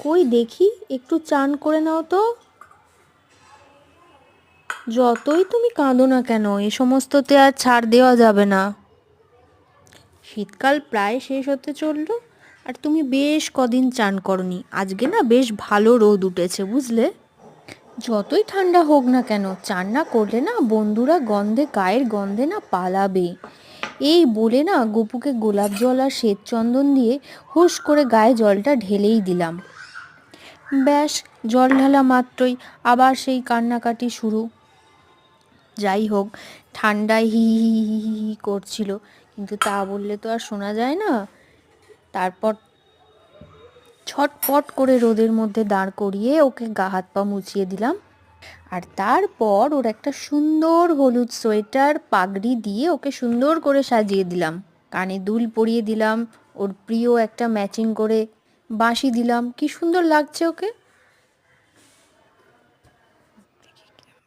কই দেখি, একটু চান করে নাও তো। যতই তুমি কাঁদো না কেন, এ সমস্ততে আর ছাড় দেওয়া যাবে না। শীতকাল প্রায় শেষ হতে চললো, আর তুমি বেশ কদিন চান করনি। আজকে না বেশ ভালো রোদ উঠেছে, বুঝলে। যতই ঠান্ডা হোক না কেন, চান না করলে না বন্ধুরা গন্ধে, গায়ের গন্ধে না পালাবে। এই বলে না গপুকে গোলাপ জল আর শ্বেত চন্দন দিয়ে হুশ করে গায়ে জলটা ঢেলেই দিলাম। ব্যাস, জল ঢালা মাত্রই আবার সেই কান্নাকাটি শুরু। যাই হোক, ঠান্ডায় হি হি হি হি হি হি করছিল, কিন্তু তা বললে তো আর শোনা যায় না। তারপর ছটপট করে রোদের মধ্যে দাঁড় করিয়ে ওকে গা হাত পা মুছিয়ে দিলাম। আর তারপর ওর একটা সুন্দর হলুদ সোয়েটার পাগড়ি দিয়ে ওকে সুন্দর করে সাজিয়ে দিলাম। কানে দুল পরিয়ে দিলাম, ওর প্রিয় একটা ম্যাচিং করে বাঁশি দিলাম। কি সুন্দর লাগছে ওকে।